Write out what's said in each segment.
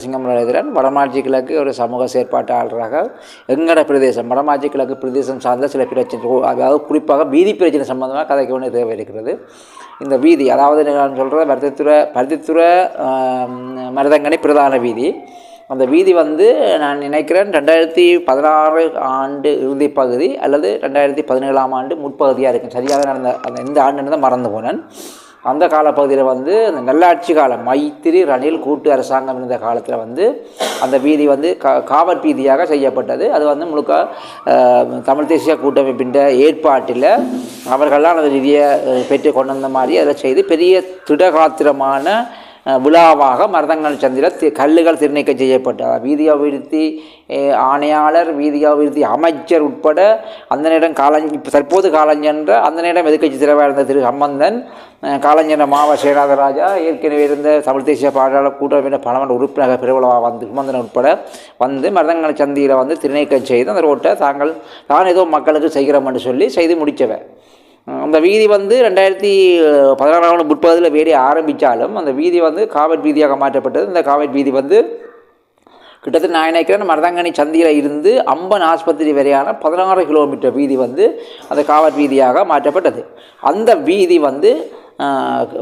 சிங்கமரேந்திரன் வடமாட்சி கிழக்கு ஒரு சமூக செயற்பாட்டாளராக எங்கட பிரதேசம் வடமாட்சி கிழக்கு பிரதேசம் சார்ந்த சில பிரச்சனை, அதாவது குறிப்பாக வீதி பிரச்சனை சம்பந்தமாக கதைக்க வேண்டிய தேவை இருக்கிறது. இந்த வீதி, அதாவது நான் சொல்கிற பருத்தித்துறை மருதங்கனி பிரதான வீதி. அந்த வீதி நான் நினைக்கிறேன் 2016 ஆண்டு இறுதி பகுதி அல்லது 2017 ஆண்டு முற்பகுதியாக இருக்கும். சரியாக நடந்த இந்த ஆண்டு தான் மறந்து போனேன். அந்த காலப்பகுதியில் அந்த நல்லாட்சி காலம் மைத்திரி ரணில் கூட்டு அரசாங்கம் இருந்த காலத்தில் அந்த வீதி காவற் வீதியாக செய்யப்பட்டது. அது முழுக்க தமிழ் தேசிய கூட்டமைப்பின் ஏற்பாட்டில் அவர்கள்லாம் அந்த நிதியை பெற்று கொண்டு வந்த மாதிரி அதை செய்து பெரிய திடகாத்திரமான விழாவாக மருதங்கனி சந்தியில் கல்லுகள் திருநீக்கம் செய்யப்பட்ட வீதி அபிவிருத்தி ஆணையாளர், வீதி அபிவிருத்தி அமைச்சர் உட்பட அந்த நேரம் தற்போது காலஞ்சென்ற அந்த நேரம் எதிர்க்கட்சி தலைவராக இருந்த திரு சம்பந்தன், காலஞ்சென்ற மாவ சேனாதராஜா, ஏற்கனவே இருந்த தமிழ் தேசிய பாடலாளர் கூட்டமைப்பின் பலமன்ற உறுப்பினர் பெருவளவாக சுமந்தன் உட்பட மருதங்கனி சந்தியில் திருநீக்கம் செய்து அந்த ரோட்டை தான் ஏதோ மக்களுக்கு செய்கிறோம்னு சொல்லி செய்து முடித்தவன். அந்த வீதி 2016 முற்பகுதியில் வேடி ஆரம்பித்தாலும் அந்த வீதி காவற் வீதியாக மாற்றப்பட்டது. இந்த காவற் வீதி கிட்டத்தட்ட நான் நினைக்கிறேன் மருதங்கனி சந்தியில் இருந்து அம்பன் ஆஸ்பத்திரி வரையான 16 கிலோமீட்டர் வீதி அந்த காவற் வீதியாக மாற்றப்பட்டது. அந்த வீதி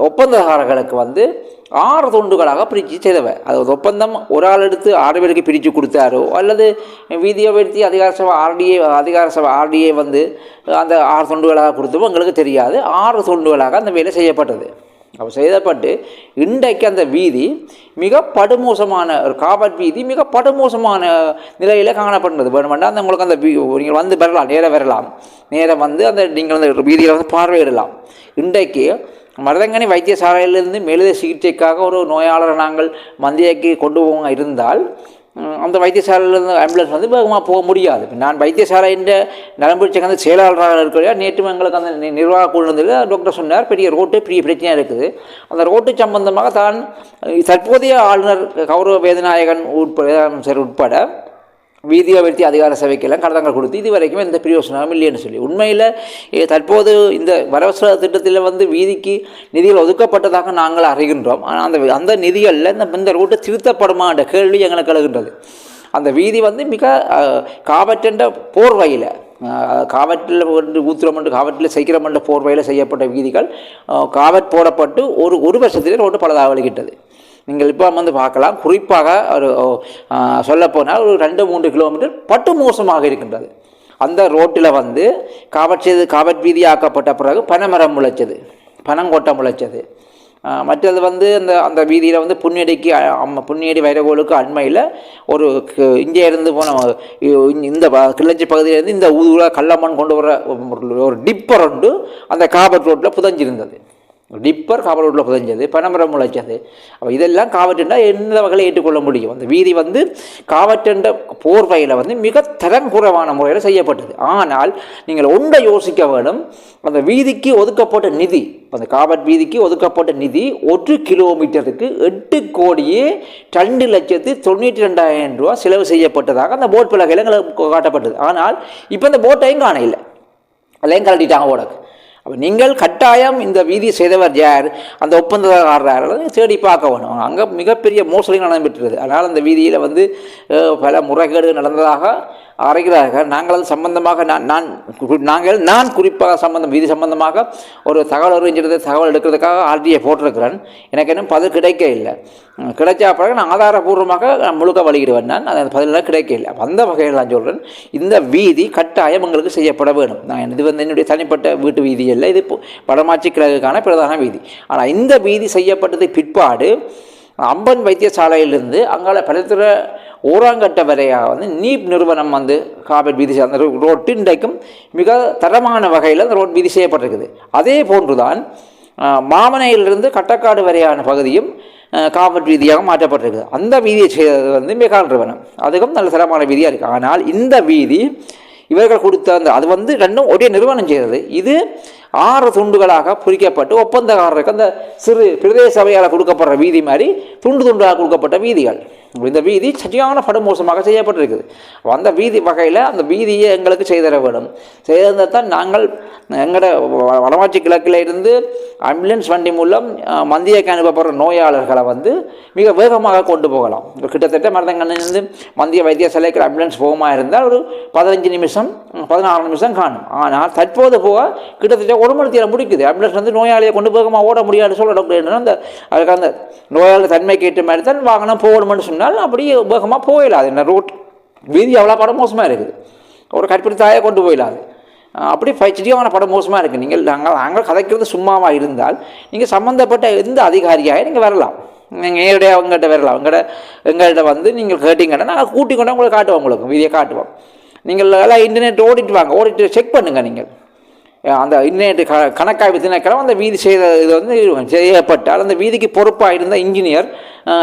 ஒப்பந்தக்காரர்களுக்கு 6 துண்டுகளாக பிரித்து செய்தவை. அது ஒப்பந்தம் ஒரு ஆள் எடுத்து 6 பேருக்கு பிரித்து கொடுத்தாரோ அல்லது வீதியை வெடித்து அதிகார சபை ஆர்டிஏ அந்த 6 துண்டுகளாக கொடுத்தோம் எங்களுக்கு தெரியாது. 6 துண்டுகளாக அந்த வேலை செய்யப்பட்டது. அப்போ செய்யப்பட்டு இன்றைக்கு அந்த வீதி மிக படுமோசமான ஒரு காவற் வீதி, மிக படுமோசமான நிலையில் காணப்படுறது. வேணுமெண்டா அந்த உங்களுக்கு அந்த நீங்கள் வரலாம், நேராக வரலாம், நேராக அந்த நீங்கள் அந்த வீதியில் பார்வையிடலாம். இன்றைக்கு மருதங்கனி வைத்தியசாலையிலிருந்து மேலதிக சிகிச்சைக்காக ஒரு நேயாளரை நாங்கள் மந்தியக்கு கொண்டு போக இருந்தால் அந்த வைத்தியசாலையிலிருந்து ஆம்புலன்ஸ் வேகமாக போக முடியாது. நான் வைத்தியசாலையின் நலம்புரிச்சை செயலாளராக இருக்கிற நேற்று எங்களுக்கு அந்த நிர்வாக குழுவில் டாக்டர் சொன்னார், பெரிய ரோட்டு பெரிய பிரச்சனையாக இருக்குது. அந்த ரோட்டு சம்பந்தமாக தான் தற்போதைய ஆளுநர் கௌரவ வேதநாயகன் உட்பட வீதி அபிவிருத்தி அதிகார சபைக்கெல்லாம் கடத்தங்கள் கொடுத்து இது வரைக்கும் எந்த பிரயோசனமும் இல்லைன்னு சொல்லி உண்மையில் தற்போது இந்த வரவு திட்டத்தில் வீதிக்கு நிதிகள் ஒதுக்கப்பட்டதாக நாங்கள் அறிகின்றோம். ஆனால் அந்த நிதிகளில் இந்த ரூட்டு திருத்தப்படுமான்ற கேள்வி எங்களுக்கு எழுகின்றது. அந்த வீதி மிக காவற்றென்ற போர்வையில் காவற்றில் ஊத்துறமண்டு காவற்றில் செய்கிறமன்ற போர்வையில் செய்யப்பட்ட வீதிகள் காவற் போடப்பட்டு ஒரு வருஷத்திலே ரோட்டு பலதாக வலிக்கிட்டது. நீங்கள் இப்போ பார்க்கலாம். குறிப்பாக ஒரு சொல்லப்போனால் ஒரு 2-3 கிலோமீட்டர் பட்டு மோசமாக இருக்கின்றது. அந்த ரோட்டில் காவற் வீதி ஆக்கப்பட்ட பிறகு பனைமரம் முளைச்சது, பனங்கொட்டம் முளைச்சது. மற்றது அந்த வீதியில் புண்ணியடி வைரகோளுக்கு அண்மையில் ஒரு இங்கே இருந்து போன இந்த கிளஞ்சி பகுதியிலேருந்து இந்த ஊரில் கள்ளம்மன் கொண்டு வர ஒரு டிப்பர் ஒன்று அந்த காவற் ரோட்டில் புதஞ்சிருந்தது. டிப்பர் காவல் ரோட்டில் புதஞ்சது, பனைமரம் முளைச்சது. அப்போ இதெல்லாம் காவற்றெண்டா எந்த வகையில் ஏற்றுக்கொள்ள முடியும்? அந்த வீதி காவற்றென்ற போர்வையில் மிக தரம் குறைவான முறையில் செய்யப்பட்டது. ஆனால் நீங்கள் ஒன்றை யோசிக்க வேண்டும், அந்த வீதிக்கு ஒதுக்கப்பட்ட நிதி, அந்த காவற் வீதிக்கு ஒதுக்கப்பட்ட நிதி 1 கிலோமீட்டருக்கு 8,02,92,000 ரூபா செலவு செய்யப்பட்டதாக அந்த போட் பலகையில் எங்களுக்கு காட்டப்பட்டது. ஆனால் இப்போ அந்த போட்டையும் காண இல்லை, அதையும் கழட்டிட்டாங்க ஓடக்கு. அப்போ நீங்கள் கட்டாயம் இந்த வீதி செய்தவர் யார், அந்த ஒப்பந்தக்காரர் தேடி பார்க்க வேணும். அங்கே மிகப்பெரிய மோசடி நடைபெற்றது. அதனால் அந்த வீதியில் பல முறைகேடு நடந்ததாக அறைகிறார்கள். நாங்கள் அது சம்பந்தமாக நான் குறிப்பாக வீதி சம்பந்தமாக ஒரு தகவல் எடுக்கிறதுக்காக ஆர்டிஐ போட்டிருக்கிறேன். எனக்கு இன்னும் பதில் கிடைக்க இல்லை. கிடைச்சா பிறகு நான் ஆதாரபூர்வமாக முழுக்க வழிகிடுவேன். நான் அந்த பதிலெல்லாம் கிடைக்க இல்லை. அந்த வகையில் நான் சொல்கிறேன், இந்த வீதி கட்டாயம் எங்களுக்கு செய்யப்பட வேணும். நான் இது என்னுடைய தனிப்பட்ட வீட்டு வீதி இல்லை, இது வடமாட்சி கிழக்குக்கான பிரதான வீதி. ஆனால் இந்த வீதி செய்யப்பட்டது பிற்பாடு அம்பன் வைத்தியசாலையிலிருந்து அங்கால பருத்தித்துறை ஓராங்கட்ட வரையாக நீப் நிறுவனம் காவற் வீதி அந்த ரோட்டு இன்றைக்கும் மிக தரமான வகையில் அந்த ரோட் வீதி செய்யப்பட்டிருக்குது. அதே போன்றுதான் மாமனையிலிருந்து கட்டக்காடு வரையான பகுதியும் காவற் வீதியாக மாற்றப்பட்டிருக்குது. அந்த வீதியை செய்தது மெகால் நிறுவனம், அதுக்கும் நல்ல தரமான வீதியாக இருக்குது. ஆனால் இந்த வீதி இவர்கள் கொடுத்த அது ரெண்டும் ஒரே நிறுவனம் செய்தது. இது 6 துண்டுகளாக பிரிக்கப்பட்டு ஒப்பந்தக்காரருக்கு அந்த சிறு பிரதேச சபையால் கொடுக்கப்படுற வீதி மாதிரி துண்டு துண்டாக கொடுக்கப்பட்ட வீதிகள். இந்த வீதி சரியான படுமோசமாக செய்யப்பட்டிருக்குது. அந்த வீதி வகையில் அந்த வீதியை எங்களுக்கு செய்தர வேணும். செய்திருந்தால் தான் நாங்கள் எங்களோட வடமாட்சி கிழக்கில் இருந்து ஆம்புலன்ஸ் வண்டி மூலம் மந்தியக்கு அனுப்பப்படுற நோயாளர்களை வந்து மிக வேகமாக கொண்டு போகலாம். கிட்டத்தட்ட மருதங்கண்ணிலிருந்து மந்திய வைத்தியசாலைக்கு ஆம்புலன்ஸ் போகமாக இருந்தால் ஒரு 15 நிமிஷம் 16 நிமிஷம் காணும். ஆனால் தற்போது போக கிட்டத்தட்ட 1 மணி நேரம் முடிக்குது. ஆம்புலன்ஸ் வந்து நோயாளியை கொண்டு வேகமாக ஓட முடியாதுன்னு சொல்ல டாக்டர் என்னன்னா அந்த அதுக்கு அந்த நோயாளி தன்மைக்கு ஏற்ற மாதிரி தான் வாகனம் போகணும்னு சொன்னால் அப்படியே வேகமாக போயிடாது. என்ன ரோட் வீதி அவ்வளோ படம் மோசமாக இருக்குது. ஒரு கற்பிடி தாயை கொண்டு போயிடாது. அப்படி சரியான படம் மோசமாக இருக்குது. நாங்கள் கதைக்கிறது சும்மாவாக இருந்தால் நீங்கள் சம்மந்தப்பட்ட எந்த அதிகாரியாக நீங்கள் வரலாம். நீங்கள் நேரடியாக அவங்ககிட்ட வரலாம். எங்கள்கிட்ட வந்து நீங்கள் கேட்டிங்கன்னா நாங்கள் கூட்டி கொண்டு உங்களை காட்டுவோம். உங்களுக்கு வீதியை காட்டுவோம். நீங்கள் எல்லாம் இன்டர்நெட் ஓடிட்டு செக் பண்ணுங்கள். நீங்கள் அந்த இன்டர்நெட் கணக்காய்வு திணைக்களம் அந்த வீதி செய்த இது வந்து செய்யப்பட்டால் அந்த வீதிக்கு பொறுப்பாக இருந்த இன்ஜினியர்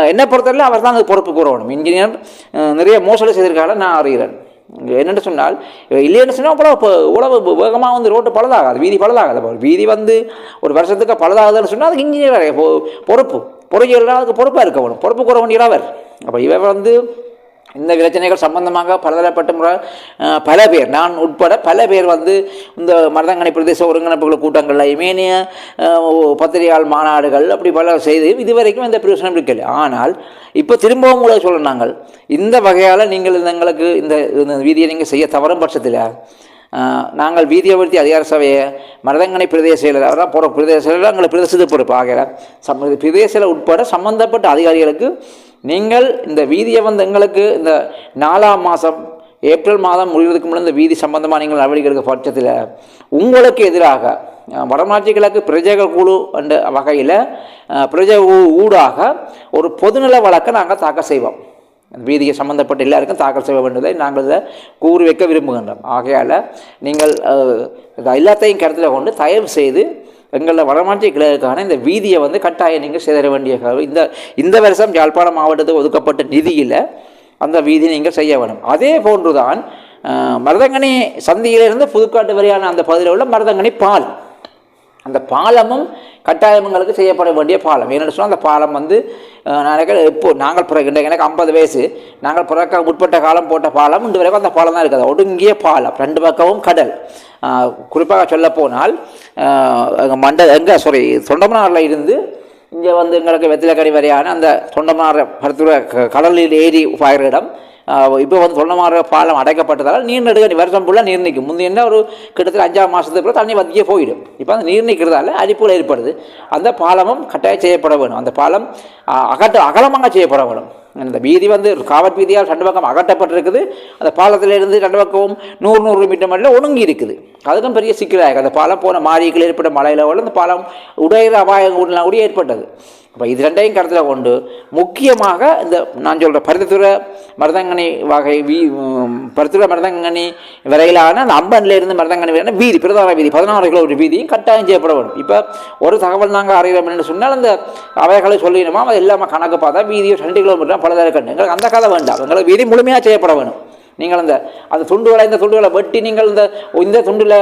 என்னை பொறுத்தவரை அவர் தான் அது பொறுப்பு கூறணும். இன்ஜினியர் நிறைய மோசடி செய்திருக்காங்க நான் அறிகிறேன். என்னென்னு சொன்னால் இல்லைன்னு சொன்னால் உழவு வேகமாக வந்து ரோட்டு பழுதாகாது, வீதி பழுதாகாது. வீதி வந்து ஒரு வருஷத்துக்கு பழுதாகுதுன்னு சொன்னால் அதுக்கு இன்ஜினியர் பொறுப்பு பொறியியலாக அதுக்கு பொறுப்பாக இருக்கணும். பொறுப்பு கூற வேண்டியவர் அவர். அப்போ இவர் வந்து இந்த பிரச்சனைகள் சம்பந்தமாக பலதரப்பட்ட பல பேர் நான் உட்பட பல பேர் வந்து இந்த மருதங்கனை பிரதேச ஒருங்கிணைப்புகள் கூட்டங்களில் இமேனிய பத்திரிகையாளர் மாநாடுகள் அப்படி பல செய்து இதுவரைக்கும் எந்த பிரயோசனம் இருக்கல. ஆனால் இப்போ திரும்பவும் கூட சொல்ல நாங்கள் இந்த வகையால் நீங்கள் எங்களுக்கு இந்த வீதியை நீங்கள் செய்ய தவறும் பட்சத்தில் நாங்கள் வீதி அபிவிருத்தி அதிகார சபையை மருதங்கனை பிரதேச செயலர் அவராக போகிற பிரதேச செயலர் எங்களை பிரதேசத்து பொறுப்பு ஆகிற பிரதேசத்தில் உட்பட சம்பந்தப்பட்ட அதிகாரிகளுக்கு நீங்கள் இந்த வீதியை வந்து எங்களுக்கு இந்த 4ஆம் மாதம் ஏப்ரல் மாதம் முடிவதற்கு முன்னாடி இந்த வீதி சம்பந்தமாக நீங்கள் நடவடிக்கை எடுக்க பட்சத்தில் உங்களுக்கு எதிராக வடமாட்சி கிழக்கு பிரஜைகள் குழு என்ற வகையில் பிரஜை ஊடாக ஒரு பொதுநல வழக்கை நாங்கள் தாக்கல் செய்வோம். வீதியை சம்பந்தப்பட்ட எல்லாருக்கும் தாக்கல் செய்ய வேண்டியதை நாங்கள் இதை கூறி வைக்க விரும்புகின்றோம். ஆகையால் நீங்கள் எல்லாத்தையும் கருத்தில் கொண்டு தயவு செய்து எங்களில் வடமாட்சி கிழக்குக்கான இந்த வீதியை வந்து கட்டாயம் நீங்கள் சேர வேண்டிய இந்த வருஷம் யாழ்ப்பாணம் மாவட்டத்துக்கு ஒதுக்கப்பட்ட நிதியில் அந்த வீதியை நீங்கள் செய்ய வேணும். அதே போன்றுதான் மருதங்கனி சந்தியிலிருந்து புதுக்காட்டு வரையான அந்த பகுதியில் உள்ள மருதங்கனி பாலம், அந்த பாலமும் கட்டாயங்களுக்கு செய்யப்பட வேண்டிய பாலம். என்னென்னு சொன்னால் அந்த பாலம் வந்து நாங்கள் பிறகு எனக்கு 50 வயசு நாங்கள் பிறக்க முற்பட்ட காலம் போட்ட பாலம் இன்று வரைக்கும் அந்த பாலம் தான் இருக்குது. ஒடுங்கிய பாலம், 2 பக்கமும் கடல். குறிப்பாக சொல்ல போனால் தொண்டமனாரில் இருந்து இங்கே வந்து எங்களுக்கு வெத்திலக்கடை வரையான அந்த தொண்டமனார் பருத்துறை கடலில் ஏறி பாயிற இடம் இப்போ வந்து தொண்டமாற பாலம் அடைக்கப்பட்டதால் நீர் நெடுக்க வருஷம் ஃபுல்லாக நீர் நிற்கும். முந்தைய என்ன ஒரு கிட்டத்தட்ட 5 மாதத்துக்கு தண்ணி வத்தியே போயிடும். இப்போ அந்த நீர் நிற்கிறதால அரிப்புகள் ஏற்படுது. அந்த பாலமும் கட்டாயம் செய்யப்பட வேணும். அந்த பாலம் அகலமாக செய்யப்பட வேணும். அந்த வீதி வந்து காவல் வீதியால் 2 பக்கம் அகட்டப்பட்டிருக்குது. அந்த பாலத்திலிருந்து 2 பக்கமும் 100 மீட்டர் மட்டில் ஒடுங்கி இருக்குது. அதுக்கும் பெரிய சிக்கலாக அந்த பாலம் போன மாரிகள் ஏற்பட்ட மழையில் அந்த பாலம் உடையிற அபாயங்கள்லாம் கூட ஏற்பட்டது. அப்போ இது 2ஐயும் கருத்தில் கொண்டு முக்கியமாக இந்த நான் சொல்கிற பருத்தித்துறை மருதங்கனி வகை பருத்தித்துறை மருதங்கனி வரையிலான அந்த அம்பன்லேருந்து மருதங்கனி வரையான வீதி பிரதான வீதி 16 கிலோமீட்டர் வீதியும் கட்டாயம் செய்யப்பட வேணும். இப்போ ஒரு தகவல் நாங்கள் அறிகிறோம் என்று சொன்னால் அந்த அவைகளை சொல்லிடணுமா அது எல்லாமே கணக்கு பார்த்தா வீதியை 2 கிலோமீட்டர் பலதாக கண்டு எங்களுக்கு அந்த கதை வேண்டாம். எங்களுக்கு வீதி முழுமையாக செய்யப்பட வேணும். நீங்கள் அந்த துண்டுகளை இந்த துண்டுகளை வெட்டி நீங்கள் இந்த துண்டில்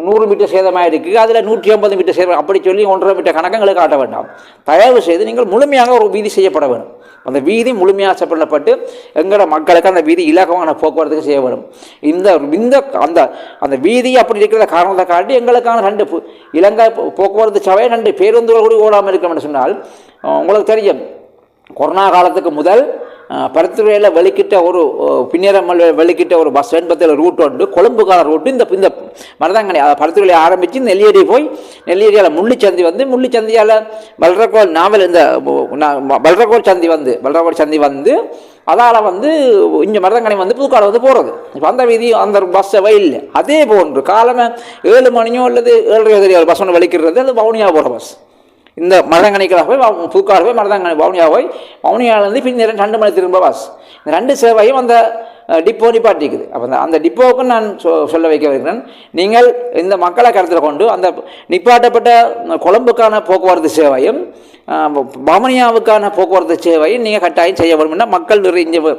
100 மீட்டர் சேதமாக இருக்குது, அதில் 150 மீட்டர் சேதம் அப்படி சொல்லி 1.5 மீட்டர் கணக்கங்களுக்கு காட்ட வேண்டாம். தயவு செய்து நீங்கள் முழுமையாக ஒரு வீதி செய்யப்பட வேணும். அந்த வீதி முழுமையாக செய்யப்பட்டு எங்களோட மக்களுக்கு அந்த வீதி இலக்கமான போக்குவரத்துக்கு செய்ய வேணும். அந்த வீதி அப்படி இருக்கிற காரணத்தை காட்டி எங்களுக்கான 2 இலங்கை போக்குவரத்து சபை 2 பேருந்துகள் கூட ஓடாமல் இருக்கணும் என்று சொன்னால் உங்களுக்கு தெரியும். கொரோனா காலத்துக்கு முதல் பருத்துறையில் வெளிக்கிட்ட ஒரு பின்னேரமல் வெளிக்கிட்ட ஒரு பஸ் என்பதில் ரூட் உண்டு, கொழும்புக்கான ரூட்டு. இந்த மருதங்கனி பருத்துறையில் ஆரம்பித்து நெல்லியடி போய் நெல்லியடியால் முள்ளிச்சந்தி வந்து முள்ளிச்சந்தியால் பல்ரகோல் நாவல் இந்த பல்ரகோல் சந்தி வந்து அதால் வந்து இங்கே மருதங்கனி வந்து புதுக்காடு வந்து போகிறது. இப்போ அந்த வீதி அந்த பஸ் இல்லை. அதே போன்று காலமே 7 மணியோ அல்லது 7:30 தெரியாது பஸ் ஒன்று வெளிக்கிறது. அது வவுனியா போகிற பஸ். இந்த மருதங்கனிக்காக போய் புதுக்காடு போய் மருதங்கனி வவுனியா போய் வவுனியாவிலேருந்து பின்னர் 2 மணி திரும்ப பஸ். இந்த 2 சேவையும் அந்த டிப்போ நிப்பாட்டிக்குது. அப்போ அந்த டிப்போவுக்கு நான் சொல்ல வைக்க வைக்கிறேன். நீங்கள் இந்த மக்களை கருத்தில் கொண்டு அந்த நிப்பாட்டப்பட்ட கொழும்புக்கான போக்குவரத்து சேவையும் வவுனியாவுக்கான போக்குவரத்து சேவையும் நீங்கள் கட்டாயம் செய்ய வேணும்னா மக்கள் நிறைய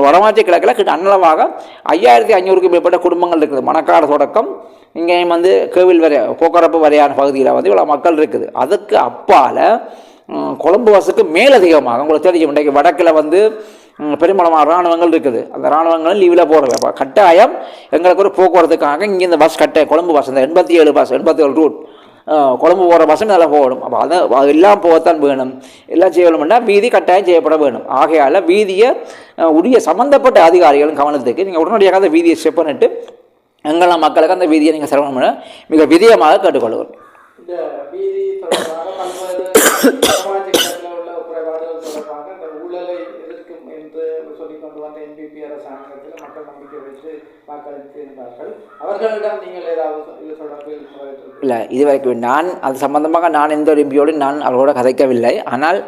வடமாட்சி கிழக்கில் அன்னளவாக 5500க்கும் மேற்பட்ட குடும்பங்கள் இருக்குது. மணக்காடு தொடக்கம் இங்கேயும் வந்து கோவில் வரை போக்குவரப்பு வரையான பகுதியில் வந்து இவ்வளோ மக்கள் இருக்குது. அதுக்கு அப்பால் கொழும்பு பஸ்ஸுக்கு மேலதிகமாக உங்களுக்கு தெரியும், இன்றைக்கு வடக்கில் வந்து பெரும்பாலான இராணுவங்கள் இருக்குது. அந்த இராணுவங்களும் லீவில் போகிறது. அப்போ கட்டாயம் எங்களுக்கு ஒரு போக்குவரத்துக்காக இங்கே இந்த பஸ் கொழும்பு பஸ் இந்த 87 பஸ் 87 ரூட் கொழும்பு போகிற பஸ்ஸும் நல்லா போகணும். அப்போ அது எல்லாம் போகத்தான் வேணும். எல்லாம் செய்யணும்னா வீதி கட்டாயம் செய்யப்பட வேணும். ஆகையால் வீதியை உரிய சம்மந்தப்பட்ட அதிகாரிகளும் கவனத்துக்கு நீங்கள் உடனடியாக அந்த வீதியை ஸ்டெப் பண்ணிட்டு எங்கெல்லாம் மக்களுக்கு அந்த வீதியை நீங்கள் சிரமம் பண்ண மிக விதியமாக கேட்டுக்கொள்வோம். இந்த வீதி தொடர்பாக பல்வேறு ஊழலை எதிர்க்கும் என்று சொல்லிக் கொண்டு வந்த என்பிபி அரசாங்கத்தில் மக்கள் நம்பிக்கை வைத்து வாக்களித்து இருந்தார்கள். அவர்களிடம் நீங்கள் ஏதாவது தொடர்பில் இல்லை, இதுவரைக்கும் நான் அது சம்பந்தமாக நான் எந்த ஒரு எம்பியோடு நான் அவர்களோட கதைக்கவில்லை. ஆனால்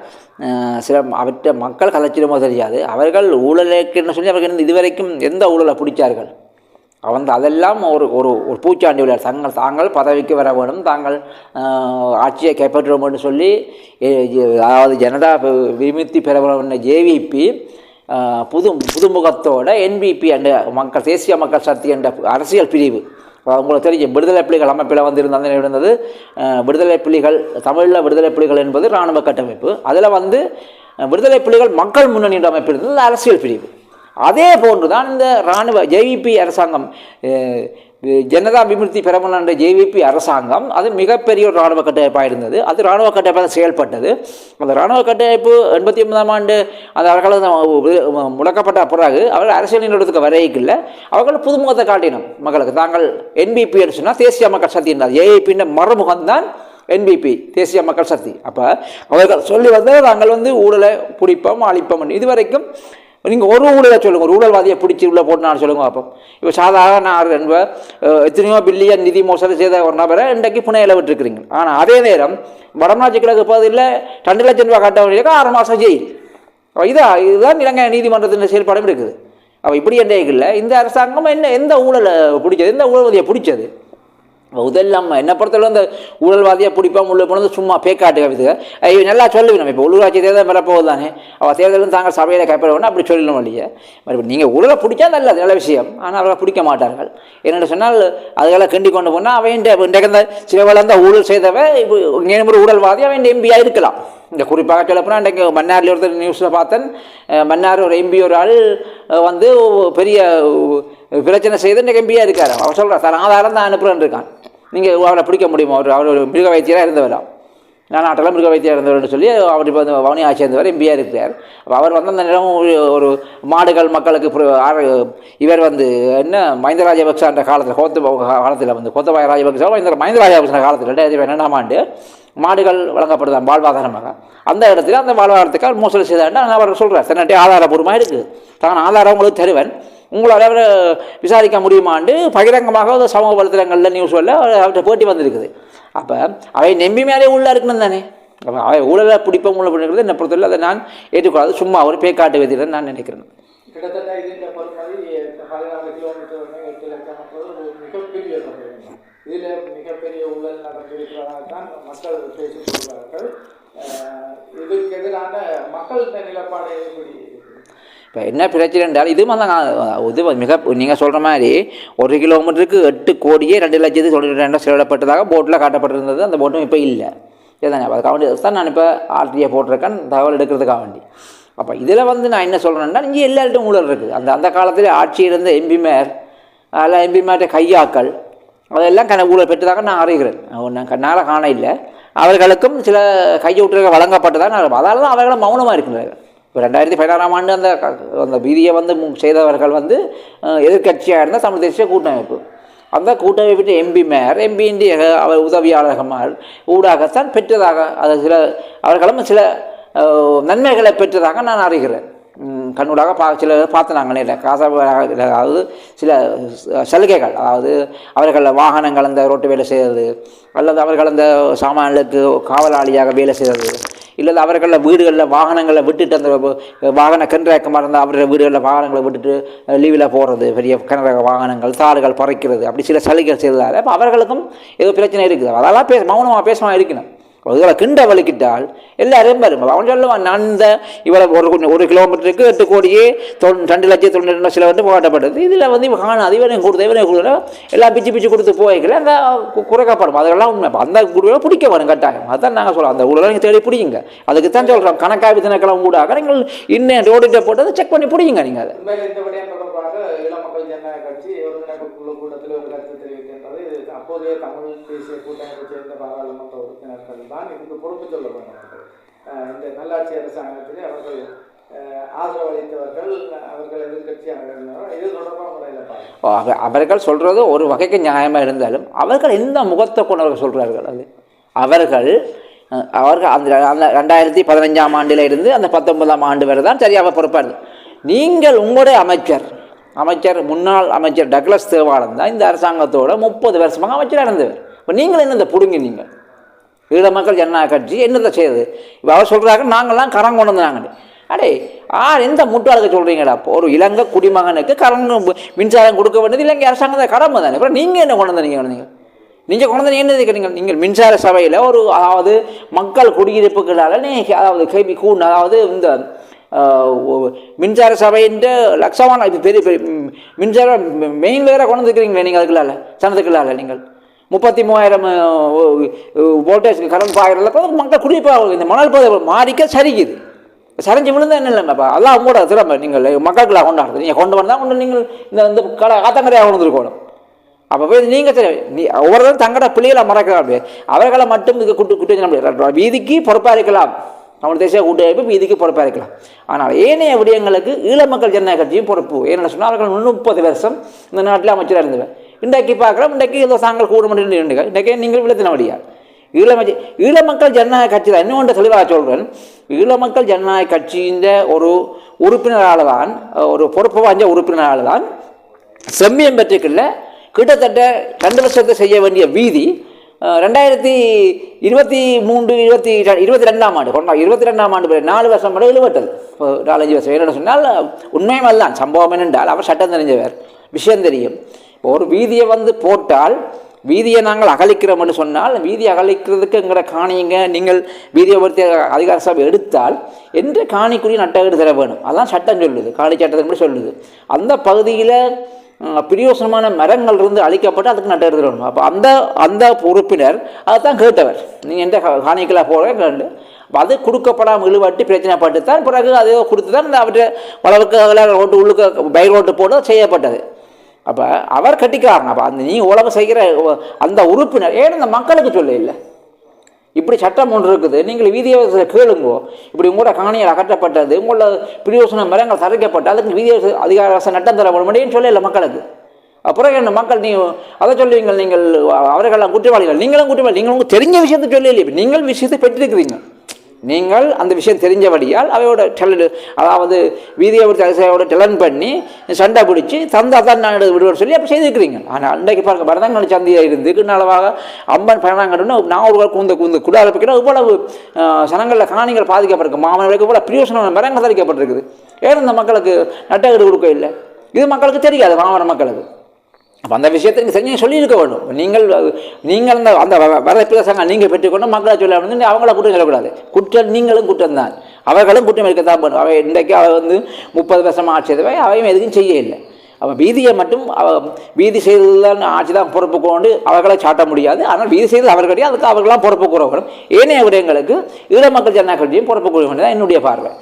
சில அவற்றை மக்கள் கதைச்சிடுமோ தெரியாது. அவர்கள் ஊழலுக்குன்னு சொல்லி அவர்கள் இதுவரைக்கும் எந்த ஊழலை பிடிச்சார்கள் அதெல்லாம் ஒரு ஒரு ஒரு பூச்சாண்டி விளையாடு. தாங்கள் பதவிக்கு வர வேணும், தாங்கள் ஆட்சியை கைப்பற்ற வேண்டும் சொல்லி அதாவது ஜனதா விமுக்தி பெற வேண்டும் ஜேவிபி புதுமுகத்தோட என்பிபி என்ற தேசிய மக்கள் சக்தி என்ற அரசியல் பிரிவு உங்களுக்கு தெரியும். விடுதலை புலிகள் அமைப்பில் இருந்தது விடுதலை புலிகள், தமிழில் விடுதலை புலிகள் என்பது இராணுவ கட்டமைப்பு. அதில் விடுதலை புலிகள் மக்கள் முன்னணி என்ற அமைப்பு இருந்தது அரசியல் பிரிவு. அதே போன்று தான் இந்த இராணுவ ஜேவிபி அரசாங்கம், ஜனதா விமுக்தி பெரமுன என்ற ஜேவிபி அரசாங்கம் அது மிகப்பெரிய ஒரு இராணுவ கட்டமைப்பாக இருந்தது. அது இராணுவ கட்டமைப்பாக செயல்பட்டது. அந்த இராணுவ கட்டமைப்பு 89ஆம் ஆண்டு அந்த அவர்கள் முடக்கப்பட்ட பிறகு அவர்கள் அரசியல் நிறுவனத்துக்கு வரையில்லை. அவர்கள் புதுமுகத்தை காட்டினோம் மக்களுக்கு. தாங்கள் என்பிபி சொன்னால் தேசிய மக்கள் சக்தி என்றார். ஏஐபின்ற மறுமுகம்தான் என்பிபி தேசிய மக்கள் சக்தி. அப்போ அவர்கள் சொல்லி நாங்கள் ஊழலை பிடிப்போம் அழிப்போம். இதுவரைக்கும் நீங்கள் ஒரு ஊழலை சொல்லுங்கள், ஒரு ஊழல்வாதியை பிடிச்சி உள்ள போட்டுனான்னு சொல்லுங்க. அப்போ இப்போ சாதாரண எத்தனையோ பில்லியன் நிதி மோசடி செய்த ஒரு நபரை இன்றைக்கு புனையில் விட்டுருக்கிறீங்க. ஆனால் அதே நேரம் வடமாட்சி கிழக்கு பகுதியில் 2 லட்சம் ரூபா கட்ட வேண்டிய 6 மாதம் ஜெயில். இதுதான் இலங்கை நீதிமன்றத்தின் செயல்பாடும் இருக்குது. அப்போ இப்படி இல்லை இந்த அரசாங்கம் எந்த ஊழலை பிடிச்சது, எந்த ஊழல்வாதியை பிடிச்சது? இதெல்லாம் என்ன பொறுத்தவரை இந்த ஊழல்வாதியாக பிடிப்பான் உள்ள போனது சும்மா பேக்காட்டு கவிதை நல்லா சொல்லுவேன். இப்போ உள்ளூராட்சி தேர்தல் வரப்போகுது தானே, அவள் தேர்தலும் தாங்கள் சபையில் கைப்பற்ற வேணும் அப்படி சொல்லணும் இல்லையா? நீங்கள் ஊழலை பிடிச்சா நல்ல விஷயம். ஆனால் அவர்களை பிடிக்க மாட்டார்கள். என்னென்னு சொன்னால் அதுகளை கிண்டி கொண்டு போனால் அவன் இன்றைக்கு சில வளர்ந்த ஊழல் செய்தவை இப்போ இங்கே ஒரு ஊழல்வாதி அவன் எம்பியாக இருக்கலாம். இந்த குறிப்பாக சொல்லப்போனால் இன்றைக்கு மன்னாரில் ஒருத்தர் நியூஸில் பார்த்தேன். மன்னார் ஒரு எம்பி ஒரு ஆள் பெரிய பிரச்சனை செய்து இன்றைக்கு எம்பியாக இருக்கார். அவர் சொல்கிறார் சார் ஆதாரம் தான் அனுப்புகிறேன் இருக்கான். நீங்கள் அவரை பிடிக்க முடியுமா? அவர் ஒரு மிருக வைத்தியராக இருந்தவரா, நான் நாட்டில் மிருக வைத்தியராக இருந்தவர்னு சொல்லி அவர் இப்போ வவுனியா சேர்ந்தவர் எம்பியாக இருக்கிறார். அப்போ அவர் அந்த நேரம் ஒரு மாடுகள் மக்களுக்கு இவர் என்ன மஹிந்த ராஜபக்சன்ற காலத்தில் காலத்தில் கோத்தபாய ராஜபக்ச மஹிந்த ராஜபக்ச காலத்தில் 2012ஆம் ஆண்டு மாடுகள் வழங்கப்படுதான் வாழ்வாதாரமாக. அந்த இடத்துல அந்த வாழ்வாதாரத்துக்காக மோசடி செய்தாண்டு அவர் சொல்கிறார் தன்னிட்ட ஆதாரபூர்வமாக இருக்குது. தான் ஆதாரம் உங்களுக்கு தருவன், உங்களால் அவரை விசாரிக்க முடியுமாண்டு பகிரங்கமாக சமூக வலைத்தளங்களில் நியூஸ்களில் அவர்கிட்ட போட்டி வந்திருக்குது. அப்போ அவை நம்பி மேலே உள்ள இருக்கணும் தானே. அப்போ அவை ஊழலை பிடிப்ப ஊழல் பண்ணிக்கிறது என்னை பொறுத்தவரை அதை நான் ஏற்றுக்கூடாது. சும்மா ஒரு பேக்காட்டு வைத்தியர் நான் நினைக்கிறேன். கிட்டத்தட்ட இது பொறுமதி 14 கிலோமீட்டர் 8 லட்சம் மிகப்பெரிய இதில் மிகப்பெரிய ஊழல் நடந்திருக்கிறதாக தான் மக்கள் பேசிக் கொள்வார்கள். இதுக்கு எதிரான மக்கள் நிலப்பாடு எப்படி? இப்போ என்ன பிரச்சனை என்றால் இது நீங்கள் சொல்கிற மாதிரி 1 கிலோமீட்டருக்கு 8 கோடியே 2 லட்சத்து 92 செலவிடப்பட்டதாக போட்டில் காட்டப்பட்டிருந்தது. அந்த போட்டும் இப்போ இல்லை. இதுதானே அதுக்காக வேண்டி தான் நான் இப்போ ஆர்டியை போட்டிருக்கேன் தகவல் எடுக்கிறதுக்காக வேண்டி. அப்போ இதில் நான் என்ன சொல்கிறேன்னா இங்கே எல்லார்ட்டும் ஊழல் இருக்குது. அந்த காலத்தில் ஆட்சி இருந்த எம்பிமார் அதில் எம்பிமார்ட்ட கையாக்கள் அதெல்லாம் ஊழல் பெற்றதாக நான் அறிகிறேன். நான் கண்ணால் காண இல்லை. அவர்களுக்கும் சில கையூட்டுகள் வழங்கப்பட்டதாக நான் அதனால தான் அவர்களும் மௌனமாக இருக்கிறார்கள். இப்போ 2016ஆம் ஆண்டு அந்த வீதியை செய்தவர்கள் எதிர்கட்சியாக இருந்த தமிழ் தேசிய கூட்டமைப்பு. அந்த கூட்டமைப்பு எம்பியின் அவர் உதவியாளர்கள் ஊடாகத்தான் பெற்றதாக அவர்களும் சில நன்மைகளை பெற்றதாக நான் அறிகிறேன். கண்ணூடாக சில பார்த்து நாங்கள் இல்லை அதாவது சில சலுகைகள், அதாவது அவர்கள் வாகனங்கள் அந்த ரோட்டு வேலை செய்கிறது, அல்லது அவர்கள் அந்த சாமான்களுக்கு காவலாளியாக வேலை செய்கிறது, இல்லை அவர்களில் வீடுகளில் வாகனங்களை விட்டுட்டு அந்த வாகன கன்றக்கமாக இருந்தால் அவர்கள் வீடுகளில் வாகனங்களை விட்டுட்டு லீவில் போகிறது, பெரிய கனரக வாகனங்கள் தாடுகள் பறைக்கிறது, அப்படி சில சலுகைகள் செய்ததால் அப்போ அவர்களுக்கும் ஏதோ பிரச்சனை இருக்குது. அதெல்லாம் மௌனமாக பேசமாக இருக்கணும். இதில் கிண்ட வலிக்கிட்டால் எல்லாரும் வரும். அவன் சொல்லுவான், நான் இந்த இவரை ஒரு கிலோமீட்டருக்கு 8 கோடியே 2,92,000 சில வந்து போராட்டப்பட்டது. இதில் வந்து இவன் காணாது, இவனை கொடுத்தா எல்லாம் பிச்சு கொடுத்து போய்க்கல அந்த குறைக்கப்படும். அதெல்லாம் உண்மை. அந்த குழுவை பிடிக்க வரும் கட்டாயம். அதுதான் நாங்கள் சொல்கிறோம், அந்த ஊழலை நீங்கள் தேடி பிடிங்க. அதுக்கு தான் சொல்கிறோம், கணக்காய்வு திணைக்களம் ஊடாக நீங்கள் இன்னும் ரோடிட்ட போட்டு அதை செக் பண்ணி பிடிங்க. நீங்கள் அதை கூட்டத்தில் ஒரு கருத்து தெரிவிக்கின்றது. அப்போதைய தமிழ் தேசிய கூட்டமைப்பை சேர்ந்த பாராளுமன்ற உறுப்பினர்கள் தான் இதுக்கு பொறுப்பு சொல்ல வேண்டும். இந்த நல்லாட்சி அரசாங்கத்திலே அவர்கள் ஆதரவளித்தவர்கள், அவர்கள் எதிர்கட்சியாக இருந்தாலும் இது தொடர்பாக முறையில் அவர்கள் சொல்கிறது ஒரு வகைக்கு நியாயமாக இருந்தாலும் அவர்கள் எந்த முகத்தை கொண்டவர்கள் சொல்கிறார்கள். அது அவர்கள் அந்த 2015ஆம் ஆண்டில் இருந்து அந்த 19ஆம் ஆண்டு வரை தான் சரியாக பொறுப்பாரு. நீங்கள் உங்களுடைய அமைச்சர் முன்னாள் அமைச்சர் டக்ளஸ் தேவானந்த் தான் இந்த அரசாங்கத்தோட 30 வருஷமாக அமைச்சராக இருந்தவர். இப்போ நீங்கள் என்னதை பிடுங்கி நீங்கள் ஈழ மக்கள் ஜனநாயக கட்சி என்னதை செய்யுது? இப்போ அவர் சொல்கிறாங்க நாங்கள்லாம் கரம் கொண்டு வந்தாங்க. அடே எந்த முட்டாளுக்கு சொல்கிறீங்களா? அப்போ ஒரு இலங்கை குடிமகனுக்கு மின்சாரம் கொடுக்க வேண்டியது இலங்கை அரசாங்கத்தை கடமை தானே. அப்புறம் நீங்கள் என்ன கொண்டு வந்தீங்க? நீங்கள் கொண்டு வந்தீங்க என்ன கேட்டீங்க? நீங்கள் மின்சார சபையில் ஒரு அதாவது மக்கள் குடியிருப்புகளால் அதாவது இந்த மின்சார சபையின் லட்சமான இது பெரிய மின்சார மெயின் வேற கொண்டு வந்துருக்கிறீங்களே நீங்கள். அதுக்குள்ளால சனத்துக்குள்ளால நீங்கள் 33,000 வோல்டேஜ் கரண்ட் பாயிரம் மக்கள் குடியிருப்பாக இந்த மணல் பகுதி மாறிக்க சரிக்குது. சரிஞ்சு விழுந்தா என்ன இல்லைப்பா, அதெல்லாம் அவங்களோட திறமை. நீங்கள் மக்களுக்குள்ள கொண்டாடுறது நீங்கள் கொண்டு வந்தால் கொண்டு நீங்கள் இந்த ஆத்தங்கரையாக கொண்டு வந்துருக்கணும். அப்போ போய் நீங்கள் ஒவ்வொருத்தரும் தங்கட பிள்ளைகளை மறக்கிறாங்க. அவர்களை மட்டும் இது குட்டு வீதிக்கு பொறுப்பாக இருக்கலாம். தமிழ் தேசிய கூட்டமைப்பு வீதிக்கு பொறுப்பாக இருக்கலாம். ஆனால் ஏனைய விடயங்களுக்கு ஈழ மக்கள் ஜனநாயக கட்சியும் பொறுப்பு. ஏன்னு சொன்னால் அவர்கள் 30 வருஷம் இந்த நாட்டில் அமைச்சராக இருந்தவர். இன்றைக்கு பார்க்கலாம், இன்றைக்கு ஏதோ தாங்கள் கூட மட்டும் இன்றைக்கே நீங்கள் விழுத்தின வழியா ஈழ மக்கள் ஜனநாயக கட்சி தான். இன்னொன்று தெளிவாக சொல்கிறேன், ஈழ மக்கள் ஜனநாயக கட்சியின் ஒரு உறுப்பினரால் தான், ஒரு பொறுப்பு வாய்ந்த உறுப்பினரால் தான் செம்மியம் பெற்றுக்கல கிட்டத்தட்ட 2 வருஷத்தை செய்ய வேண்டிய வீதி 2022ஆம் ஆண்டு 22ஆம் ஆண்டு 4 வருஷம் வரை இழுவட்டது. 4-5 வருஷம். என்ன சொன்னால் உண்மையும் அல்ல சம்பவம் என்னென்றால் அவர் சட்டம் தெரிஞ்சவர், விஷயம் தெரியும். இப்போ ஒரு வீதியை வந்து போட்டால் வீதியை நாங்கள் அகலிக்கிறோம் என்று சொன்னால் வீதியை அகலிக்கிறதுக்கு எங்களை காணிங்க நீங்கள் வீதியை பற்றி அதிகார சபை எடுத்தால் என்று காணிக்குரிய நட்டகீடு தர வேணும். அதான் சட்டம் சொல்லுது, காணி சட்டத்தின்படி சொல்லுது. அந்த பகுதியில் பிரியோசனமான மரங்கள் இருந்து அழிக்கப்பட்டு அதுக்கு நட்ட எடுத்துடணும். அப்போ அந்த உறுப்பினர் அதுதான் கேட்டவர், நீங்கள் எந்த காணிக்கெல்லாம் போகிற கேட்டு அது கொடுக்கப்படாமல் இழுவாட்டி பிரச்சனைப்பட்டு தான் பிறகு அதை கொடுத்து தான் இந்த அவற்றை வளவுக்கு ரோட்டு உள்ளுக்கு பை ரோட்டு போட்டு செய்யப்பட்டது. அப்போ அவர் கட்டிக்காரன். அப்போ அந்த நீ உலகம் செய்கிற அந்த உறுப்பினர் ஏன் இந்த மக்களுக்கு சொல்ல இல்லை? இப்படி சட்டம் ஒன்று இருக்குது, நீங்கள் வீதியை கேளுங்கோ, இப்படி உங்களோட காணியில் அகற்றப்பட்டது, உங்களோட பிரியோசன மரங்கள் தரைக்கப்பட்டு அதுக்கு வீதியை அதிகார நட்டம் தர முடியும்னு சொல்லல மக்களுக்கு. அப்புறம் என்ன மக்கள் அதை சொல்லுவீங்க, நீங்கள் அவர்களெல்லாம் குற்றவாளிகள், நீங்களும் குற்றவாளி. நீங்கள் உங்களுக்கு தெரிஞ்ச விஷயத்தை சொல்லலையே, நீங்கள் விஷயத்தை பெற்றிருக்கிறீங்க. நீங்கள் அந்த விஷயம் தெரிஞ்சபடியால் அவையோட அதாவது வீதியை அதிசயோட டெலன் பண்ணி சண்டை பிடிச்சி தந்தா தான் நான் விடுவோம் சொல்லி அப்போ செய்திருக்கிறீங்க. ஆனால் அன்றைக்கு பாருங்க பரதங்கல் சந்தையாக இருந்து கிண்ணளவாக அம்பன் பயணங்கள்னு நான் ஒரு கூந்த குடால வைக்கணும். இவ்வளவு சனங்களில் காணிகள் பாதிக்கப்பட்டிருக்கு, மாமனங்களுக்கு இவ்வளோ பிரியோசன மரங்கள் தரிக்கப்பட்டிருக்குது. ஏன் இந்த மக்களுக்கு நட்டகீடு கொடுக்க இல்லை? இது மக்களுக்கு தெரியாது, மாமன மக்களுக்கு. அப்போ அந்த விஷயத்தை நீங்கள் செஞ்சு சொல்லியிருக்க வேண்டும். நீங்கள் அந்த வரப்பிரசாங்க நீங்கள் பெற்றுக்கொண்டு மக்களை சொல்ல வந்து அவங்கள குற்றம் சொல்லக்கூடாது. குற்றம் நீங்களும் குற்றம் தான், அவர்களும் குற்றம் இருக்கத்தான் பண்ணும். அவை இன்றைக்கு அவள் வந்து 30 வருஷமாக ஆட்சி செய்தவை, அவையும் எதுவும் செய்ய இல்லை. அவள் வீதியை மட்டும் வீதி செய்ததுதான் ஆட்சி தான் பொறுப்பு கொண்டு அவர்களை சாட்ட முடியாது. ஆனால் வீதி செய்தது அவர்களுடைய அதுக்கு அவர்களாம் பொறுப்பு கூற வேண்டும். ஏனைய விடயங்களுக்கு ஈழ மக்கள் ஜனநாயக கட்சியும் பொறுப்பு கூற வேண்டியதான் என்னுடைய பார்வை.